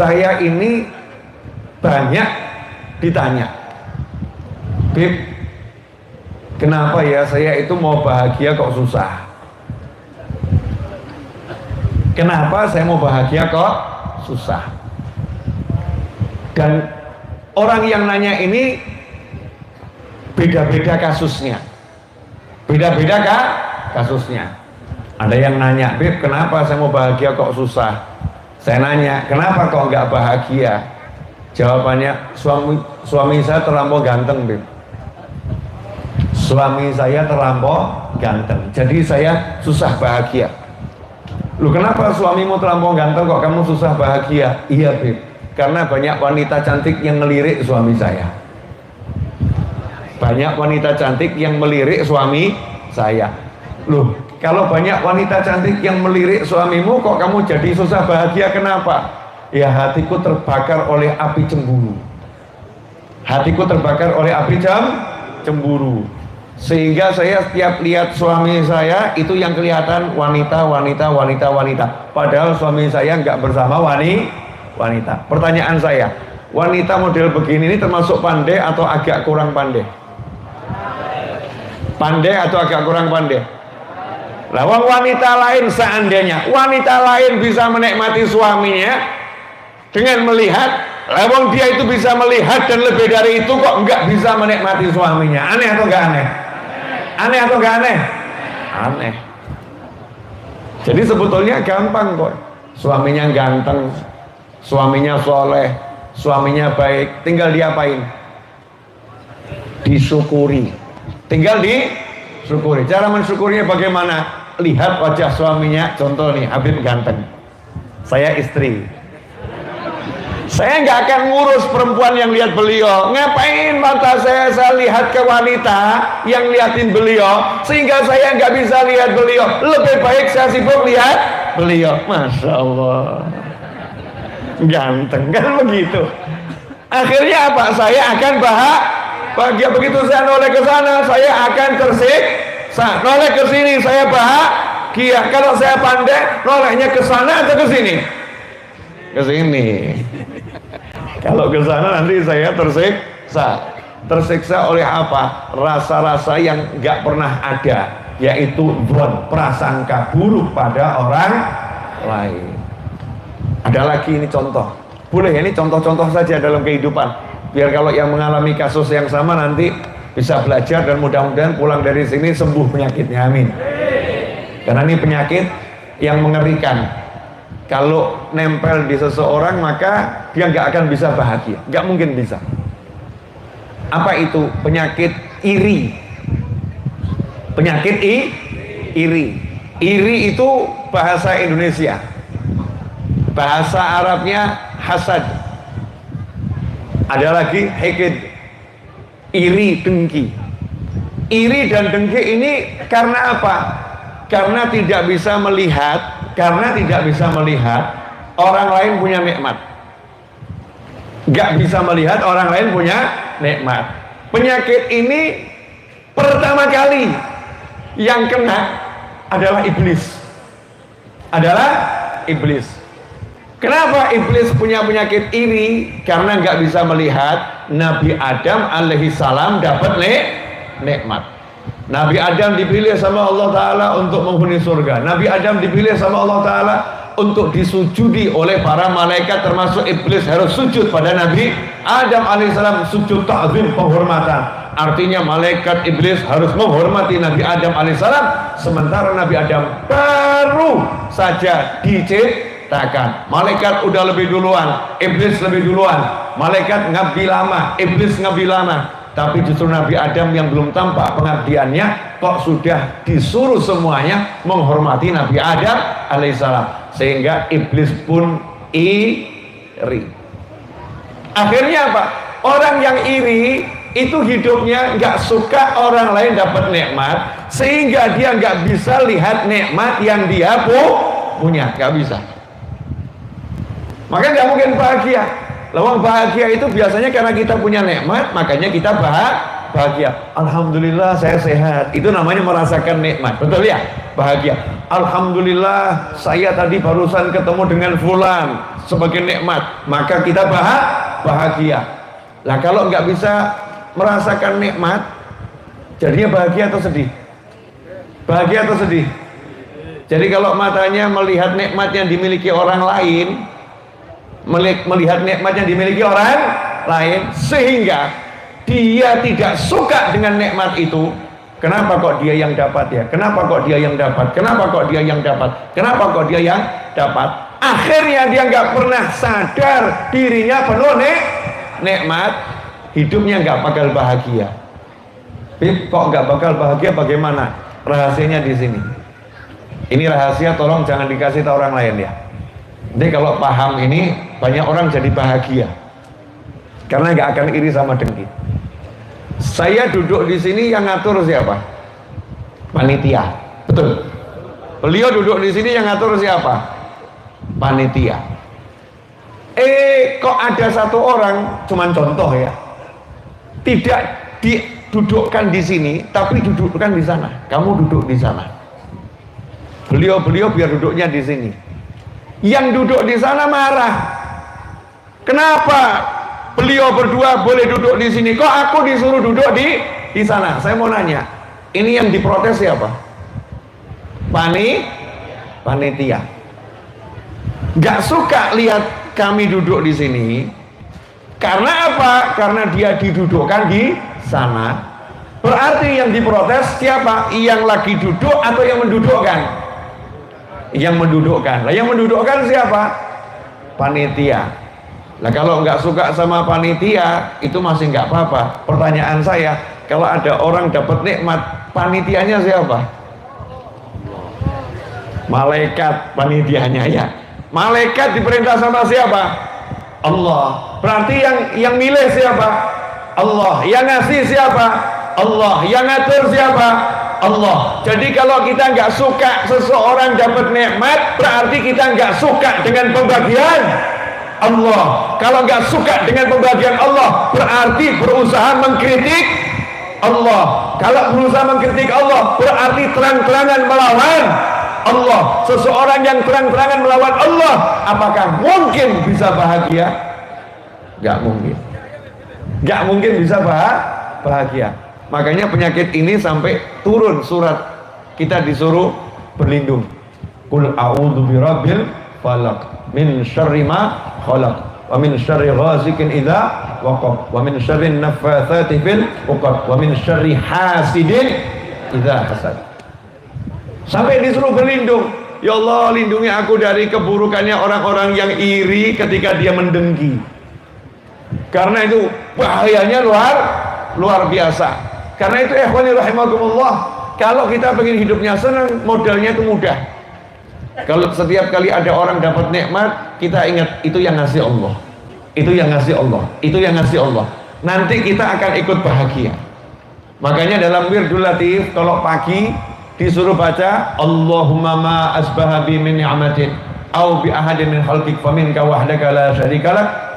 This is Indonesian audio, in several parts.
Saya ini banyak ditanya, Bib, kenapa ya saya itu mau bahagia kok susah? Kenapa saya mau bahagia kok susah? Dan orang yang nanya ini beda-beda kasusnya. Beda-beda kasusnya. Ada yang nanya, Bib, kenapa saya mau bahagia kok susah? Saya nanya, kenapa kok nggak bahagia? Jawabannya, suami saya terlampau ganteng, Bib. Suami saya terlampau ganteng, jadi saya susah bahagia. Lu kenapa suamimu terlampau ganteng kok kamu susah bahagia? Iya, Bib, karena banyak wanita cantik yang melirik suami saya. Banyak wanita cantik yang melirik suami saya. Loh, kalau banyak wanita cantik yang melirik suamimu kok kamu jadi susah bahagia, kenapa? Ya, hatiku terbakar oleh api cemburu. Hatiku terbakar oleh api cemburu. Sehingga saya setiap lihat suami saya itu yang kelihatan wanita. Padahal suami saya nggak bersama wanita. Pertanyaan saya, wanita model begini ini termasuk pandai atau agak kurang pandai? Pandai atau agak kurang pandai? Lawang wanita lain, seandainya wanita lain bisa menikmati suaminya dengan melihat, lawang dia itu bisa melihat dan lebih dari itu kok nggak bisa menikmati suaminya. Aneh atau nggak aneh? Aneh atau nggak aneh? Aneh. Jadi sebetulnya gampang kok. Suaminya ganteng, suaminya soleh, suaminya baik, tinggal diapain? Disyukuri. Tinggal disyukuri. Cara mensyukurinya bagaimana? Lihat wajah suaminya. Contoh nih, Habib ganteng, saya istri. Saya nggak akan ngurus perempuan yang lihat beliau. Ngapain mata saya lihat ke wanita yang liatin beliau, sehingga saya nggak bisa lihat beliau. Lebih baik saya sibuk lihat beliau. Masya Allah, ganteng kan begitu. Akhirnya apa? Saya akan bahagia. Begitu saya noleh ke sana, saya akan tersiksa. Noleh ke sini, saya bahagia. Kalau saya pandai, nolehnya ke sana atau ke sini? Ke sini. Kalau ke sana nanti saya tersiksa oleh apa? Rasa-rasa yang nggak pernah ada, yaitu prasangka buruk pada orang lain. Ada lagi ini contoh, boleh ya, ini contoh-contoh saja dalam kehidupan, biar kalau yang mengalami kasus yang sama nanti bisa belajar dan mudah-mudahan pulang dari sini sembuh penyakitnya, amin. Karena ini penyakit yang mengerikan. Kalau nempel di seseorang maka dia nggak akan bisa bahagia, nggak mungkin bisa. Apa itu? Penyakit iri. Penyakit iri. Iri itu bahasa Indonesia, bahasa Arabnya hasad. Ada lagi hikid, iri, dengki. Iri dan dengki ini karena apa? Karena tidak bisa melihat orang lain punya nikmat. Gak bisa melihat orang lain punya nikmat. Penyakit ini pertama kali yang kena adalah iblis. Kenapa iblis punya penyakit iri? Karena gak bisa melihat Nabi Adam alaihi salam dapat nikmat. Nabi Adam dipilih sama Allah Ta'ala untuk menghuni surga. Nabi Adam dipilih sama Allah Ta'ala untuk disujudi oleh para malaikat, termasuk iblis harus sujud pada Nabi Adam alaihissalam, sujud ta'zim, penghormatan. Artinya malaikat, iblis harus menghormati Nabi Adam alaihissalam, sementara Nabi Adam baru saja diciptakan. Malaikat udah lebih duluan, iblis lebih duluan. Malaikat ngabdi lama, iblis ngabdi lama. Tapi justru Nabi Adam yang belum tampak pengabdiannya kok sudah disuruh semuanya menghormati Nabi Adam alaihissalam, sehingga iblis pun iri. Akhirnya apa? Orang yang iri itu hidupnya nggak suka orang lain dapat nikmat, sehingga dia nggak bisa lihat nikmat yang dia punya, nggak bisa. Maka nggak mungkin bahagia. Lawang bahagia itu biasanya karena kita punya nikmat, makanya kita bahagia. Alhamdulillah saya sehat. Itu namanya merasakan nikmat. Betul ya? Bahagia. Alhamdulillah saya tadi barusan ketemu dengan fulan, sebagai nikmat. Maka kita bahagia. Lah kalau nggak bisa merasakan nikmat, jadinya bahagia atau sedih? Bahagia atau sedih? Jadi kalau matanya melihat nikmat yang dimiliki orang lain, melihat nikmat yang dimiliki orang lain, sehingga dia tidak suka dengan nikmat itu. Kenapa kok dia yang dapat ya? Kenapa kok dia yang dapat? Kenapa kok dia yang dapat? Kenapa kok dia yang dapat? Akhirnya dia nggak pernah sadar dirinya penuh nikmat, hidupnya nggak bakal bahagia. Kok nggak bakal bahagia? Bagaimana? Rahasianya di sini. Ini rahasia, tolong jangan dikasih tahu orang lain ya. Jadi kalau paham ini, banyak orang jadi bahagia karena nggak akan iri sama dengki. Saya duduk di sini, yang ngatur siapa? Panitia, betul. Beliau duduk di sini, yang ngatur siapa? Panitia. Kok ada satu orang, cuman contoh ya, tidak didudukkan di sini, tapi dudukkan di sana. Kamu duduk di sana. Beliau biar duduknya di sini. Yang duduk di sana marah. Kenapa beliau berdua boleh duduk di sini, kok aku disuruh duduk di sana? Saya mau nanya, ini yang diprotes siapa? Panitia. Nggak suka lihat kami duduk di sini. Karena apa? Karena dia didudukkan di sana. Berarti yang diprotes siapa? Yang lagi duduk atau yang mendudukkan? Yang mendudukkan. Lah yang mendudukkan siapa? Panitia. Nah kalau nggak suka sama panitia, itu masih nggak apa-apa. Pertanyaan saya, kalau ada orang dapat nikmat, panitianya siapa? Malaikat panitianya ya. Malaikat diperintah sama siapa? Allah. Berarti yang milih siapa? Allah. Yang ngasih siapa? Allah. Yang ngatur siapa? Allah. Jadi kalau kita nggak suka seseorang dapat nikmat, berarti kita nggak suka dengan pembagian Allah. Kalau nggak suka dengan pembagian Allah, berarti berusaha mengkritik Allah. Kalau berusaha mengkritik Allah, berarti terang-terangan melawan Allah. Seseorang yang terang-terangan melawan Allah, apakah mungkin bisa bahagia? Nggak mungkin. Nggak mungkin bisa bahagia. Makanya penyakit ini sampai turun surat, kita disuruh berlindung. Qul a'udzu birabbil falaq min syarri ma khalaq wa min syarri ghasikin idza waqab wa min syarri naffatsati fil 'uqad wa min syarri hasidin idza hasad. Sampai disuruh berlindung. Ya Allah, lindungi aku dari keburukannya orang-orang yang iri ketika dia mendengki. Karena itu bahayanya luar biasa. Karena itu ikhwani rahimakumullah, kalau kita pengen hidupnya senang, modalnya itu mudah. Kalau setiap kali ada orang dapat nikmat, kita ingat itu yang ngasih Allah. Itu yang ngasih Allah. Itu yang ngasih Allah. Nanti kita akan ikut bahagia. Makanya dalam wirdul latif, kalau pagi disuruh baca Allahumma ma asbaha bi min ni'matin au bi ahadin min khalqik faminka wahdaka la syarika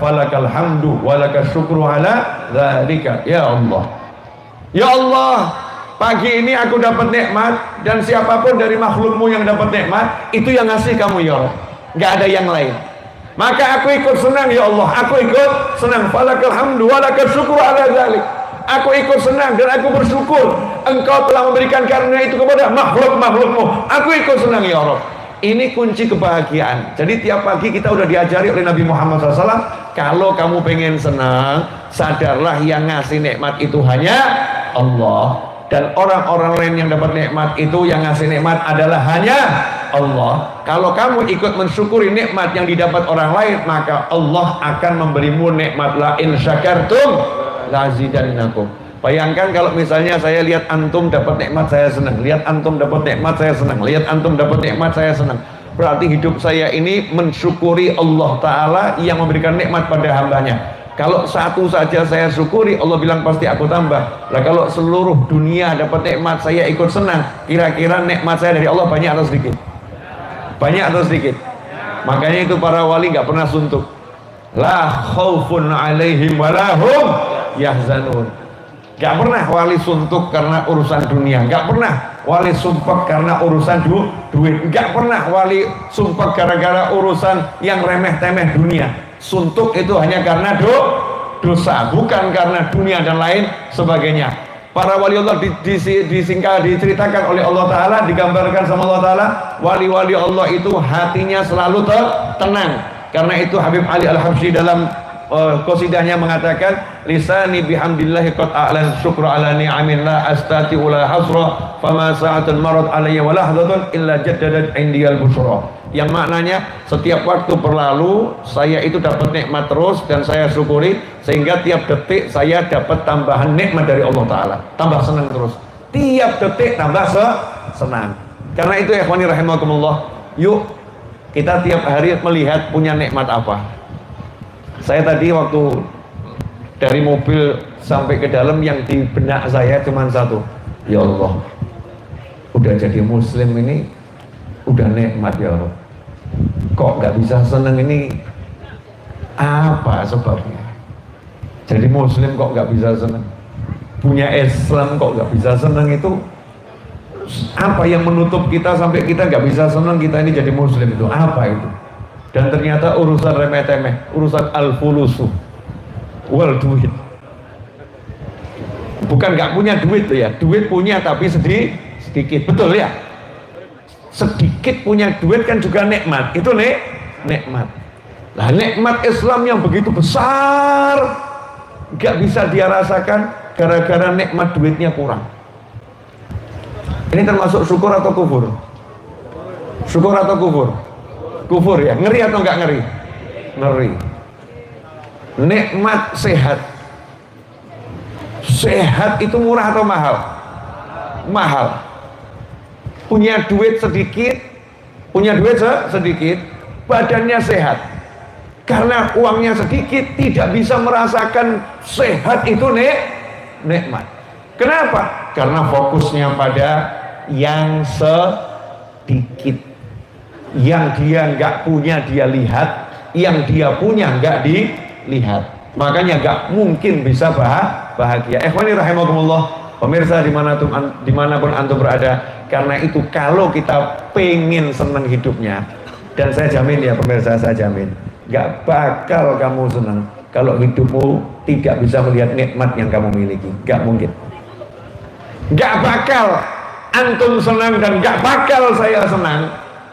falakal hamdu walakal syukru ala dzalika. Ya Allah, ya Allah, pagi ini aku dapat nikmat, dan siapapun dari makhlukmu yang dapat nikmat, itu yang ngasih kamu ya Allah, nggak ada yang lain. Maka aku ikut senang ya Allah, aku ikut senang. Falakal hamdu walakal syukru ala dzalik. Aku ikut senang dan aku bersyukur Engkau telah memberikan karunia itu kepada makhluk-makhlukmu. Aku ikut senang ya Allah. Ini kunci kebahagiaan. Jadi tiap pagi kita udah diajari oleh Nabi Muhammad SAW, kalau kamu pengen senang, sadarlah yang ngasih nikmat itu hanya Allah. Dan orang-orang lain yang dapat nikmat itu, yang ngasih nikmat adalah hanya Allah. Kalau kamu ikut mensyukuri nikmat yang didapat orang lain, maka Allah akan memberimu nikmat. La in syakartum lazidannakum. Bayangkan kalau misalnya saya lihat antum dapat nikmat, saya senang. Lihat antum dapat nikmat, saya senang. Lihat antum dapat nikmat, saya senang. Berarti hidup saya ini mensyukuri Allah Ta'ala yang memberikan nikmat pada hambanya. Kalau satu saja saya syukuri, Allah bilang pasti aku tambah. Lah kalau seluruh dunia dapat nikmat, saya ikut senang. Kira-kira nikmat saya dari Allah banyak atau sedikit? Banyak atau sedikit? Makanya itu para wali nggak pernah suntuk. La khaufun alaihim walahum yahzanun. Gak pernah wali suntuk karena urusan dunia, gak pernah wali sumpek karena urusan duit, gak pernah wali sumpek gara-gara urusan yang remeh-temeh dunia. Suntuk itu hanya karena dosa, bukan karena dunia dan lain sebagainya. Para wali Allah diceritakan oleh Allah Ta'ala, digambarkan sama Allah Ta'ala, wali-wali Allah itu hatinya selalu tenang. Karena itu Habib Ali Al-Habsyi dalam qasidahnya mengatakan, lisani bihamdillahi qad a'lan syukra ala ni'amin la astati ula hasra fama sa'atun marad alayya wa lahdatun illa jaddadat indiyal busyra. Yang maknanya setiap waktu berlalu saya itu dapat nikmat terus dan saya syukuri, sehingga tiap detik saya dapat tambahan nikmat dari Allah Ta'ala, tambah senang terus, tiap detik tambah senang. Karena itu ya ikhwani rahimakumullah, yuk kita tiap hari melihat punya nikmat apa. Saya tadi waktu dari mobil sampai ke dalam, yang di benak saya cuma satu, ya Allah, udah jadi muslim ini udah nikmat ya Allah, kok nggak bisa seneng ini, apa sebabnya? Jadi muslim kok nggak bisa seneng, punya Islam kok nggak bisa seneng, itu apa yang menutup kita sampai kita nggak bisa seneng kita ini jadi muslim, itu apa itu? Dan ternyata urusan remeh-temeh, urusan al-fulusu wal duit. Bukan nggak punya duit tuh ya, duit punya tapi sedikit, betul ya? Sedikit punya duit kan juga nikmat, itu nikmat. Nah, nikmat Islam yang begitu besar nggak bisa dia rasakan gara-gara nikmat duitnya kurang. Ini termasuk syukur atau kufur? Syukur atau kufur? Kufur ya, ngeri atau enggak ngeri? Ngeri. Nikmat sehat. Sehat itu murah atau mahal? Mahal. Punya duit sedikit, badannya sehat. Karena uangnya sedikit, tidak bisa merasakan sehat itu nikmat. Kenapa? Karena fokusnya pada yang sedikit. Yang dia nggak punya dia lihat, yang dia punya nggak dilihat, makanya nggak mungkin bisa bahagia. Ikhwani rahimakumullah, pemirsa dimanapun antum berada. Karena itu kalau kita pengen senang hidupnya, dan saya jamin ya pemirsa, saya jamin nggak bakal kamu senang kalau hidupmu tidak bisa melihat nikmat yang kamu miliki. Nggak mungkin, nggak bakal antum senang dan nggak bakal saya senang.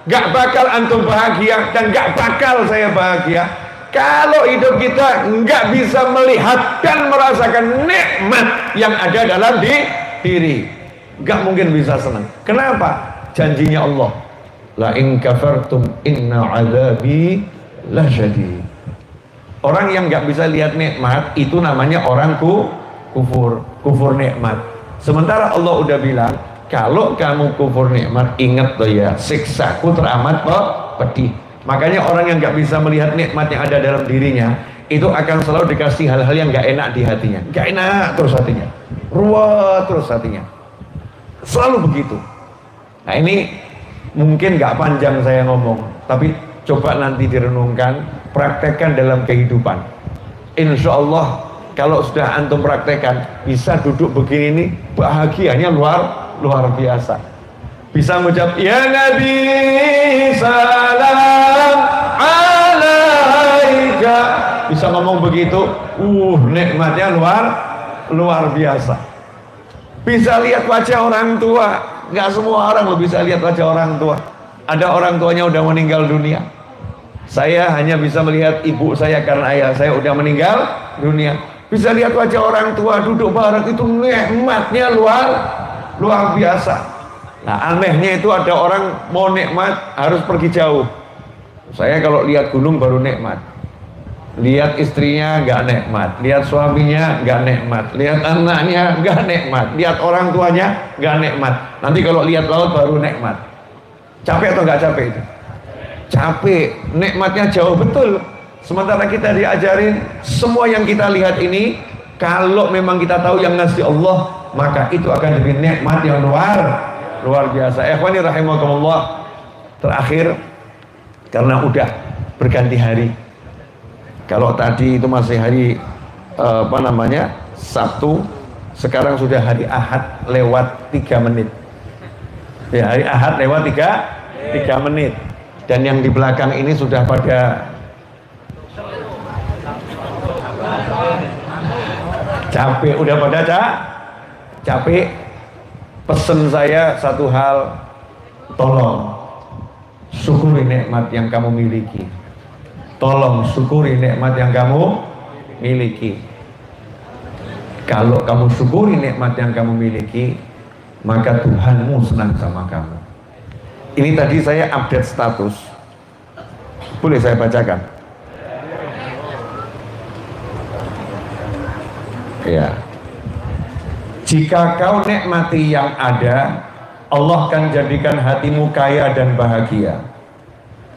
Gak bakal antum bahagia dan gak bakal saya bahagia kalau hidup kita gak bisa melihat dan merasakan nikmat yang ada dalam diri. Gak mungkin bisa senang. Kenapa? Janjinya Allah, la in kafartum inna azabi lasyadid. Orang yang gak bisa lihat nikmat itu namanya orang kufur nikmat. Sementara Allah udah bilang, kalau kamu kufur nikmat, ingat loh ya, siksaku teramat pedih. Makanya orang yang nggak bisa melihat nikmat yang ada dalam dirinya, itu akan selalu dikasih hal-hal yang nggak enak di hatinya. Nggak enak terus hatinya, ruwet terus hatinya, selalu begitu. Nah ini mungkin nggak panjang saya ngomong, tapi coba nanti direnungkan, praktekkan dalam kehidupan. Insya Allah kalau sudah antum praktekkan, bisa duduk begini ini bahagianya luar biasa. Bisa mengucap ya Nabi salam alaika, bisa ngomong begitu, nikmatnya luar biasa. Bisa lihat wajah orang tua, nggak semua orang lo bisa lihat wajah orang tua. Ada orang tuanya udah meninggal dunia, saya hanya bisa melihat ibu saya karena ayah saya udah meninggal dunia. Bisa lihat wajah orang tua duduk bareng, itu nikmatnya luar biasa. Nah anehnya itu ada orang mau nikmat harus pergi jauh. Saya kalau lihat gunung baru nikmat, lihat istrinya nggak nikmat, lihat suaminya nggak nikmat, lihat anaknya nggak nikmat, lihat orang tuanya nggak nikmat. Nanti kalau lihat laut baru nikmat. Capek atau nggak capek itu? Capek, nikmatnya jauh betul. Sementara kita diajarin semua yang kita lihat ini, kalau memang kita tahu yang ngasih Allah, maka itu akan jadi nikmat yang luar biasa. Ikhwani rahimakumullah. Terakhir, karena udah berganti hari. Kalau tadi itu masih hari Sabtu, Sekarang sudah hari Ahad lewat 3 menit. Ya, hari Ahad lewat 3 menit. Dan yang di belakang ini sudah pada capek, udah pada capek. Pesen saya satu hal, tolong syukuri nikmat yang kamu miliki. Tolong syukuri nikmat yang kamu miliki. Kalau kamu syukuri nikmat yang kamu miliki, maka Tuhanmu senang sama kamu. Ini tadi saya update status. Boleh saya bacakan? Ya. Jika kau nikmati yang ada, Allah akan jadikan hatimu kaya dan bahagia.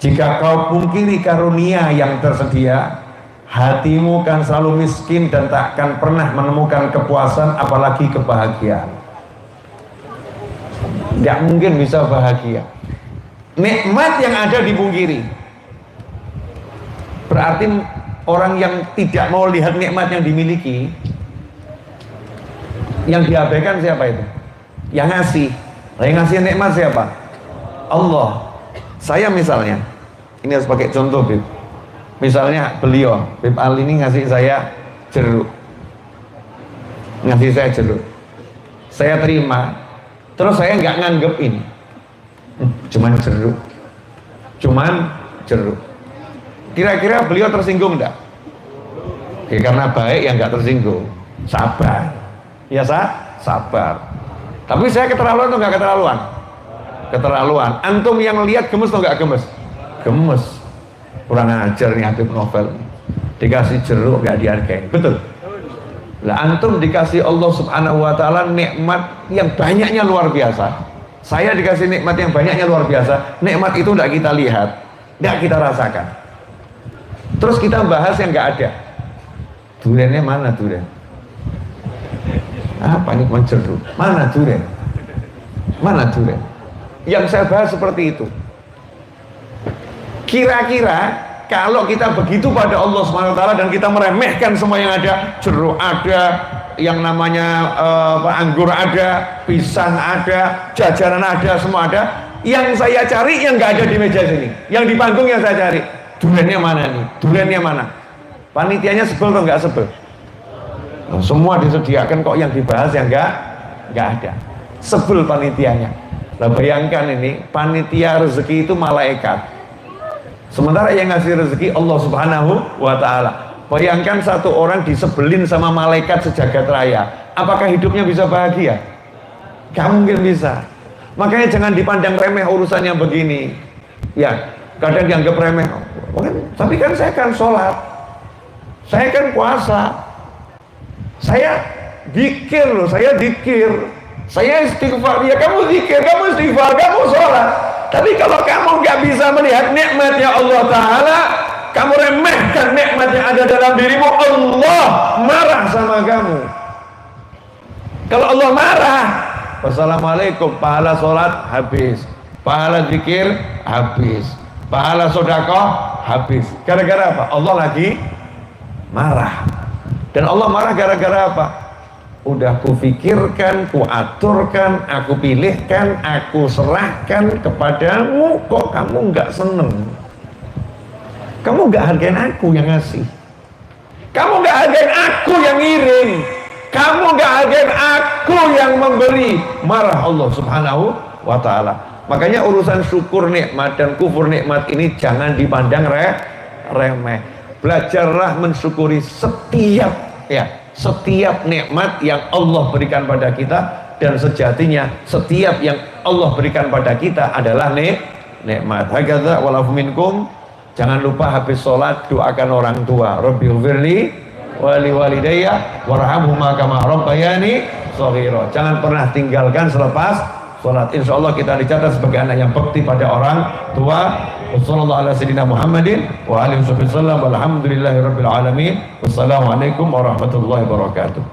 Jika kau pungkiri karunia yang tersedia, hatimu akan selalu miskin dan tak akan pernah menemukan kepuasan, apalagi kebahagiaan. Tidak mungkin bisa bahagia. Nikmat yang ada dipungkiri, berarti orang yang tidak mau lihat nikmat yang dimiliki. Yang diabaikan siapa itu? Yang ngasih. Yang ngasih nikmat siapa? Allah. Saya misalnya, ini harus pakai contoh, Bib. Misalnya beliau, Bib Ali ini ngasih saya jeruk. Ngasih saya jeruk. Saya terima. Terus saya nggak nganggep ini. Cuman jeruk. Cuman jeruk. Kira-kira beliau tersinggung enggak? Ya, karena baik yang nggak tersinggung. Sabar. Ya sabar. Tapi saya keterlaluan atau nggak keterlaluan? Keterlaluan. Antum yang lihat gemes atau nggak gemes? Gemes. Kurang ajar nih Habib Novel. Dikasih jeruk nggak dihargain. Betul? Lah antum dikasih Allah Subhanahu Wa Taala nikmat yang banyaknya luar biasa. Saya dikasih nikmat yang banyaknya luar biasa. Nikmat itu nggak kita lihat, nggak kita rasakan. Terus kita bahas yang nggak ada. Duriannya mana durian? Apa ini jeruk? Mana durian? Mana durian? Yang saya bahas seperti itu. Kira-kira kalau kita begitu pada Allah SWT dan kita meremehkan semua yang ada, jeruk ada, yang namanya anggur ada, pisang ada, jajanan ada, semua ada. Yang saya cari yang nggak ada di meja sini, yang di panggung yang saya cari, duriannya mana nih? Duriannya mana? Panitianya sebel atau nggak sebel? Semua disediakan, kok yang dibahas yang enggak ada. Sebel panitianya. Nah, bayangkan ini, panitia rezeki itu malaikat. Sementara yang ngasih rezeki Allah Subhanahu Wa Ta'ala. Bayangkan satu orang disebelin sama malaikat sejagat raya. Apakah hidupnya bisa bahagia? Gak mungkin bisa. Makanya jangan dipandang remeh urusan yang begini. Ya, kadang dianggap remeh. Tapi kan saya kan sholat, saya kan puasa, saya zikir loh, saya zikir, saya istighfar. Ya kamu zikir, kamu istighfar, kamu sholat. Tapi kalau kamu nggak bisa melihat nikmatnya Allah Ta'ala, kamu remehkan nikmat yang ada dalam dirimu, Allah marah sama kamu. Kalau Allah marah, wassalamualaikum, pahala sholat habis, pahala zikir habis, pahala sedekah habis. Gara-gara apa? Allah lagi marah. Dan Allah marah gara-gara apa? Udah kufikirkan, kuaturkan, aku pilihkan, aku serahkan kepadamu, kok kamu nggak seneng? Kamu nggak hargain aku yang ngasih, kamu nggak hargain aku yang ngirim, kamu nggak hargain aku yang memberi. Marah Allah Subhanahu Wa Ta'ala. Makanya urusan syukur nikmat dan kufur nikmat ini jangan dipandang remeh. Belajarlah mensyukuri setiap nikmat yang Allah berikan pada kita, dan sejatinya setiap yang Allah berikan pada kita adalah nikmat. Hakadza walafu minkum. Jangan lupa habis sholat doakan orang tua. Rabbighfirli wa liwalidayya warhamhuma kama rabbayani shaghira. Jangan pernah tinggalkan selepas sholat. Insya Allah kita dicatat sebagai anak yang bakti pada orang tua. Wassallallahu ala sayyidina Muhammadin wa alihi wasallam walhamdulillahirabbil alamin. Wassalamualaikum warahmatullahi wabarakatuh.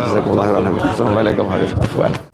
Jazakumullahu khairan. Assalamualaikum warahmatullahi wabarakatuh.